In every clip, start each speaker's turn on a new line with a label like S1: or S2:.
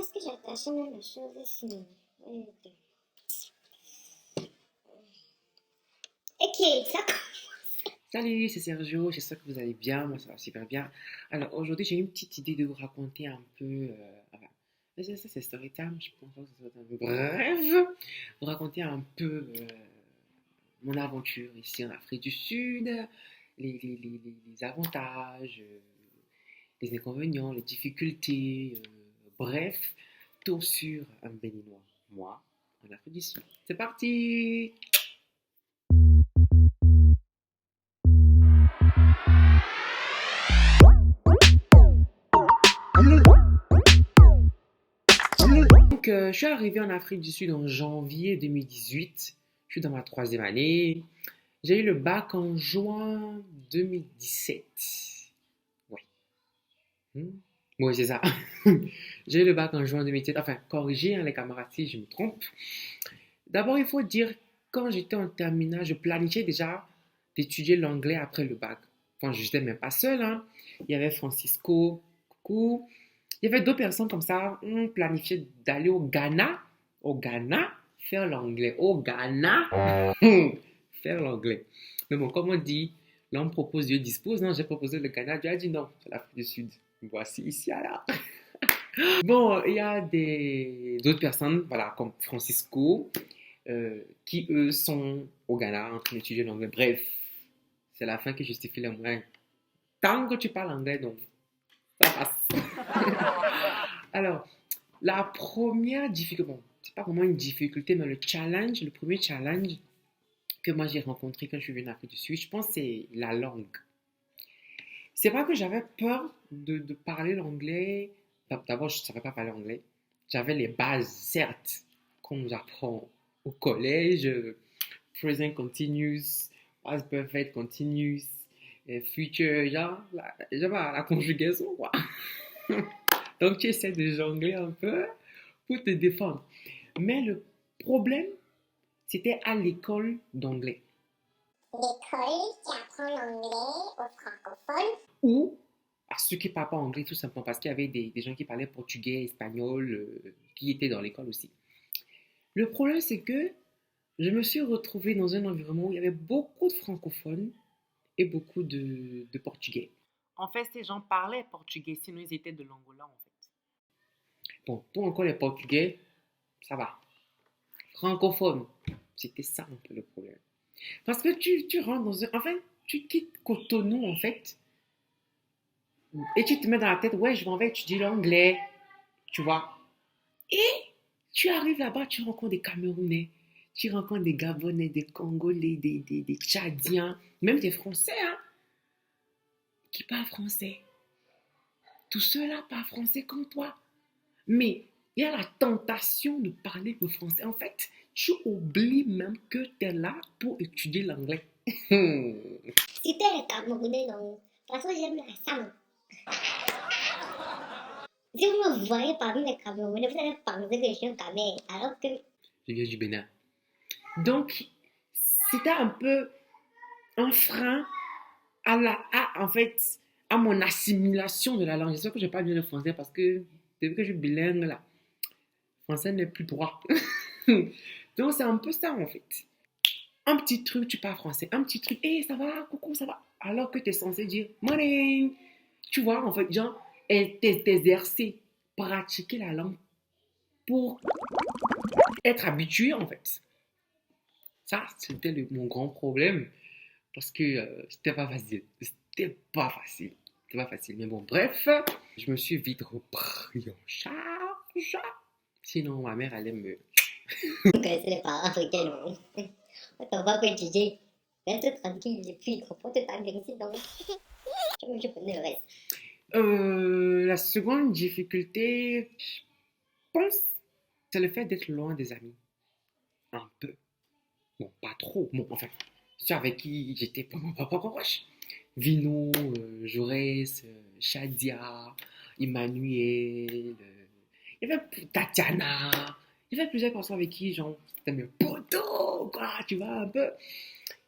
S1: est-ce que j'ai attaché même la chose ici? Ok, ça.
S2: Salut, c'est Sergio, j'espère que vous allez bien, moi ça va super bien. Alors aujourd'hui j'ai une petite idée de vous raconter un peu, enfin, ça c'est story time, je pense pas que ce soit un peu bref, vous raconter un peu mon aventure ici en Afrique du Sud, les avantages, les inconvénients, les difficultés, bref, tout sur un béninois, moi, en Afrique du Sud. C'est parti! Donc, je suis arrivé en Afrique du Sud en janvier 2018. Je suis dans ma troisième année. J'ai eu le bac en juin 2017. Oui. Oui, c'est ça. J'ai eu le bac en juin 2017. Enfin, corrigez hein, les camarades si je me trompe. D'abord, il faut dire, quand j'étais en terminale, je planifiais déjà d'étudier l'anglais après le bac. Enfin, je n'étais même pas seul. Hein. Il y avait Francisco, coucou. Il y avait d'autres personnes comme ça, on planifiait d'aller au Ghana, faire l'anglais. Au Ghana, faire l'anglais. Mais bon, comme on dit, l'homme propose, Dieu dispose. Non, j'ai proposé le Ghana, Dieu a dit non, c'est l'Afrique du Sud. Voici ici, là. Bon, il y a d'autres personnes, voilà, comme Francisco, qui eux sont au Ghana en train d'étudier l'anglais. Bref, c'est la fin qui justifie les moyens. Tant que tu parles anglais, donc ça passe. Alors, la première difficulté, bon, c'est pas vraiment une difficulté, mais le premier challenge que moi j'ai rencontré quand je suis venu en Afrique du Sud, je pense que c'est la langue. C'est pas que j'avais peur de parler l'anglais. D'abord, je ne savais pas parler anglais. J'avais les bases, certes, qu'on nous apprend au collège, present continuous, past perfect continuous, future, genre, la conjugaison, quoi. Donc, tu essaies de jongler un peu pour te défendre. Mais le problème, c'était à l'école d'anglais.
S1: L'école qui apprend l'anglais aux francophones.
S2: Ou à ceux qui ne parlent pas anglais, tout simplement, parce qu'il y avait des gens qui parlaient portugais, espagnol, qui étaient dans l'école aussi. Le problème, c'est que je me suis retrouvée dans un environnement où il y avait beaucoup de francophones et beaucoup de portugais. En fait, ces gens parlaient portugais, sinon ils étaient de l'Angola, en fait. Bon, pour encore les portugais, ça va. Francophone, c'était ça un peu le problème. Parce que tu rentres dans un... En fait, tu quittes Cotonou, en fait, et tu te mets dans la tête, ouais, je m'en vais étudier l'anglais, tu vois. Et tu arrives là-bas, tu rencontres des Camerounais, tu rencontres des Gabonais, des Congolais, des Tchadiens, même des Français, hein, qui parlent français. Tous ceux-là parlent français comme toi. Mais il y a la tentation de parler le français. En fait, tu oublies même que tu es là pour étudier l'anglais.
S1: C'était les Camerounais, donc. De toute façon, j'aime la sang. Si vous me voyez parmi les Camerounais, vous allez penser que je suis un Camerounais, alors que
S2: Je viens du Bénin. Donc, c'était un peu un frein en fait, à mon assimilation de la langue. J'espère que je parle bien le français parce que depuis que je suis bilingue, là, le français n'est plus droit. Donc, c'est un peu ça, en fait. Un petit truc, tu parles français. Un petit truc, hey, ça va, coucou, ça va. Alors que tu es censé dire morning. Tu vois, en fait, genre, t'exercer, pratiquer la langue pour être habitué, en fait. Ça, c'était mon grand problème parce que c'était pas facile. C'était pas facile. C'était pas facile. Mais bon, bref, je me suis vite repris en charge. Sinon, ma mère allait me...
S1: vous connaissez les parents africains, non? On va pas étudier. Reste tranquille, et puis comporte ta bien ici, donc. Je connais le reste.
S2: La seconde difficulté, je pense, c'est le fait d'être loin des amis. Un peu. Bon, pas trop. Bon, enfin, ceux avec qui j'étais pas proche. Vino, Jaurès, Shadia, Emmanuel, il y avait Tatiana. Il y avait plusieurs personnes avec qui, genre, c'était mes potos, quoi, tu vois, un peu.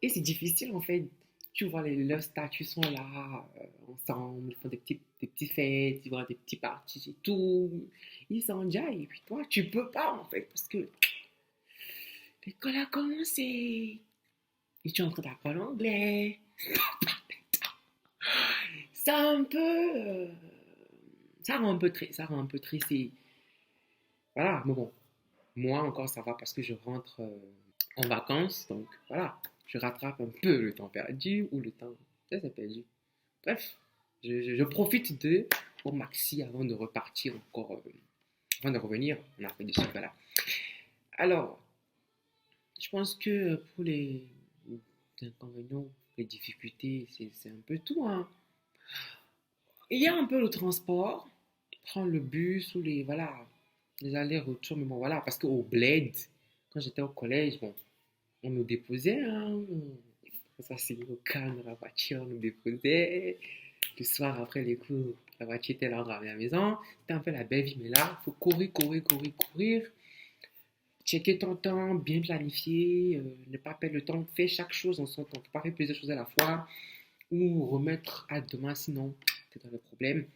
S2: Et c'est difficile, en fait, Tu vois, leurs statuts sont là, ensemble, ils font des petits fêtes, ils vont à des petits parties et tout. Ils s'enjaillent. Et puis toi, tu peux pas, en fait, parce que l'école a commencé. Et tu es en train d'apprendre l'anglais. Ça un peu... ça rend un peu triste. Et voilà, mais bon. Moi, encore, ça va parce que je rentre en vacances. Donc, voilà. Je rattrape un peu le temps perdu ou le temps... Ça, c'est perdu. Bref, je profite de au maxi avant de repartir encore, avant de revenir en Afrique du Sud. Voilà. Alors, je pense que pour les inconvénients, les difficultés, c'est un peu tout, hein. Il y a un peu le transport, prendre le bus ou voilà, les allers-retours, mais bon, voilà, parce qu'au bled, quand j'étais au collège, bon, on nous déposait, hein, ça c'est au calme de la voiture, on nous déposait. Le soir, après les cours, la voiture était là, on ramenait à la maison. C'était un peu la belle vie, mais là, il faut courir, courir, courir, courir. Checker ton temps, bien planifier, ne pas perdre le temps, faire chaque chose en son temps. Ne pas faire plusieurs choses à la fois ou remettre à demain, sinon, tu es dans le problème.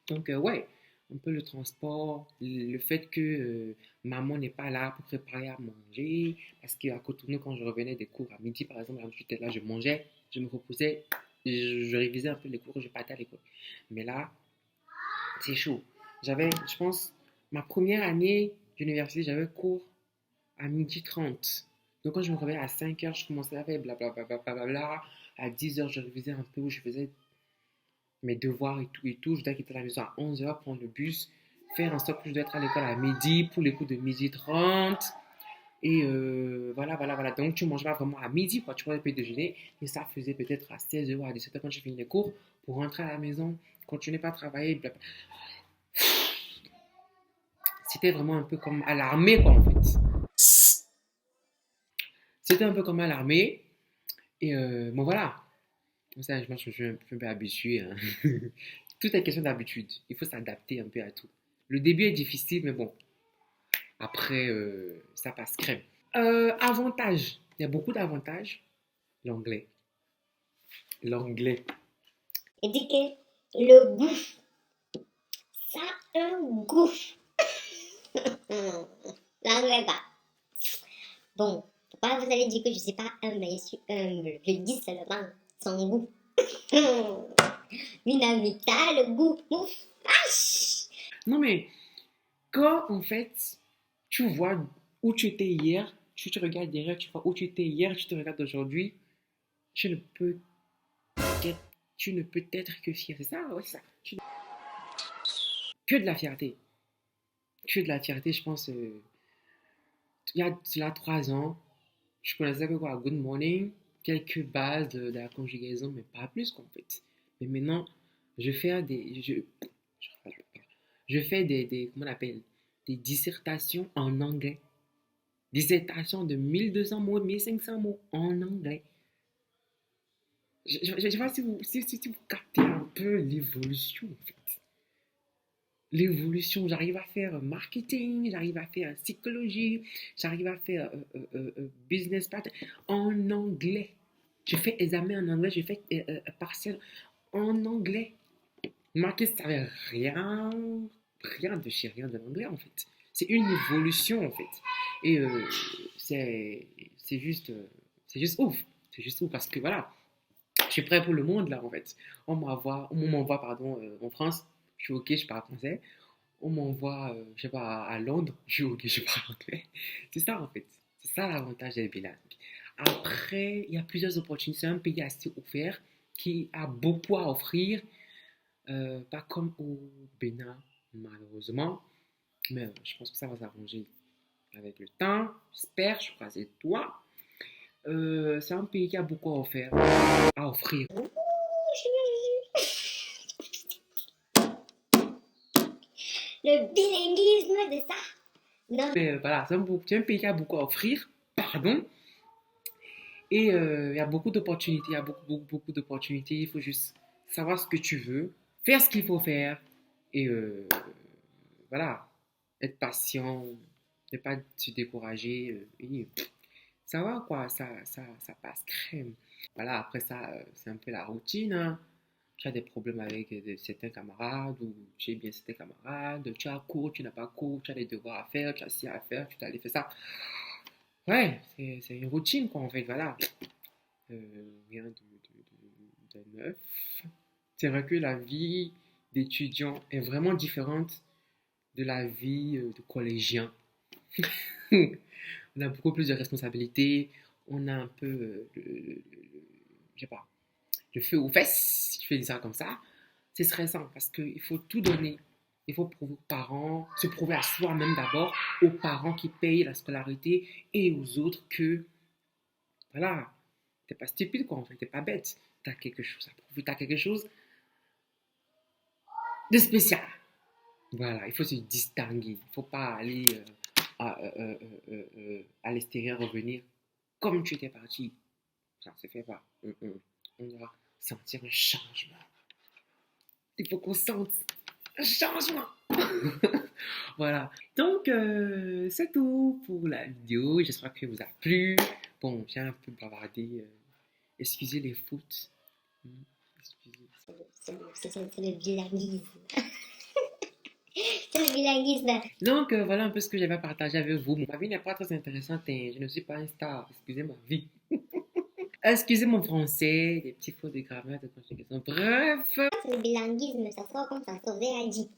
S2: Donc, ouais, un peu le transport, le fait que maman n'est pas là pour préparer à manger, parce qu'à Cotonou, quand je revenais des cours à midi, par exemple, quand j'étais là, je mangeais, je me reposais, je révisais un peu les cours, je partais à l'école. Mais là, c'est chaud. J'avais, je pense, ma première année d'université, j'avais cours à midi 30. Donc, quand je me réveillais à 5 heures, je commençais à faire blablabla. À 10 heures, je révisais un peu, je faisais mes devoirs et tout et tout. Je dois quitter la maison à 11 heures, prendre le bus, faire en sorte que je dois être à l'école à midi pour les cours de midi 30. Et voilà, voilà, voilà. Donc, tu ne manges pas vraiment à midi, quoi. Tu prends un peu de déjeuner. Et ça faisait peut-être à 16 heures, à 17 heures quand j'ai fini les cours pour rentrer à la maison, continuer pas à travailler. Blablabla. C'était vraiment un peu comme à l'armée, quoi, en fait. C'était un peu comme à l'armée. Et bon, voilà. Comme ça, je suis un peu habitué, hein. Tout est question d'habitude. Il faut s'adapter un peu à tout. Le début est difficile, mais bon, après, ça passe crème. Avantages. Il y a beaucoup d'avantages. L'anglais. L'anglais.
S1: Il dit que le goût, ça a un goût. L'anglais, bah. Bon, pourquoi vous avez dit que je ne suis pas humble, mais je suis humble. Je dis seulement son goût. Minamita, le goût. Ouf. Aïe.
S2: Non, mais quand, en fait, tu vois où tu étais hier, tu regardes derrière, tu vois où tu étais hier, tu te regardes aujourd'hui, tu ne peux être, tu ne peux être que fier. C'est ça, ouais, c'est ça. Que de la fierté. Que de la fierté, je pense. Il y a cela 3 ans, je connaissais que quoi, good morning, quelques bases de la conjugaison, mais pas plus qu'en fait. Mais maintenant, je fais je fais comment on appelle, des dissertations en anglais. Dissertations de 1200 mots, 1500 mots en anglais. Je ne sais pas si vous captez un peu l'évolution, en fait. L'évolution, j'arrive à faire marketing, j'arrive à faire psychologie, j'arrive à faire business partner en anglais. Je fais examen en anglais, je fais partiel en anglais. Marquer, ça ne rien de chez rien de l'anglais en fait. C'est une évolution en fait. Et c'est juste, c'est juste ouf. C'est juste ouf parce que voilà, je suis prêt pour le monde là en fait. On m'envoie pardon en France, je suis ok, je parle français. On m'envoie, je sais pas, à Londres, je suis ok, je parle anglais. C'est ça en fait. C'est ça l'avantage des bilingues. Après, il y a plusieurs opportunités. C'est un pays assez ouvert qui a beaucoup à offrir. Pas comme au Bénin, malheureusement. Mais je pense que ça va s'arranger avec le temps. J'espère, je croise les doigts. C'est un pays qui a beaucoup à offrir.
S1: Le bilinguisme de ça. Non.
S2: Mais voilà, c'est un pays qui a beaucoup à offrir. Pardon. Et il y a beaucoup d'opportunités. Il y a beaucoup, beaucoup, beaucoup d'opportunités. Il faut juste savoir ce que tu veux, faire ce qu'il faut faire. Et voilà, être patient, ne pas se décourager. Et ça va quoi, ça passe crème. Voilà, après ça, c'est un peu la routine, hein. Tu as des problèmes avec certains camarades ou tu es bien certains camarades, tu as cours, tu n'as pas cours, tu as des devoirs à faire, tu as ci à faire, tu dois aller faire ça. Ouais, c'est une routine quoi en fait, voilà. Rien de neuf. C'est vrai que la vie d'étudiant est vraiment différente de la vie de collégien. On a beaucoup plus de responsabilités, on a un peu, je sais pas, le feu aux fesses, si tu fais ça comme ça. C'est stressant parce qu'il faut tout donner. Il faut prouver aux parents, se prouver à soi-même d'abord, aux parents qui payent la scolarité et aux autres que, voilà, t'es pas stupide quoi en fait, t'es pas bête. T'as quelque chose à prouver, t'as quelque chose de spécial. Voilà, il faut se distinguer. Il ne faut pas aller à l'extérieur revenir comme tu étais parti. Ça ne se fait pas. On doit sentir un changement. Il faut qu'on sente un changement. Voilà. Donc, c'est tout pour la vidéo. J'espère que vous a plu. Bon, j'ai un peu bavardé. Excusez les fautes. Excusez.
S1: C'est le bilinguisme. C'est le bilinguisme.
S2: Donc, voilà un peu ce que j'avais partagé avec vous. Ma vie n'est pas très intéressante, hein. Je ne suis pas un star. Excusez ma vie. Excusez mon français, des petits fautes de grammaire, de conjugation. Bref,
S1: C'est le bilinguisme, ça sort comme ça sauvé à dit.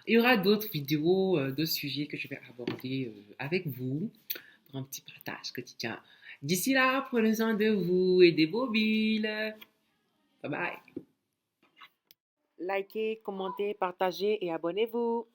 S2: il y aura d'autres vidéos, d'autres sujets que je vais aborder avec vous pour un petit partage quotidien. D'ici là, prenez soin de vous et des mobiles. Bye bye. Likez, commentez, partagez et abonnez-vous.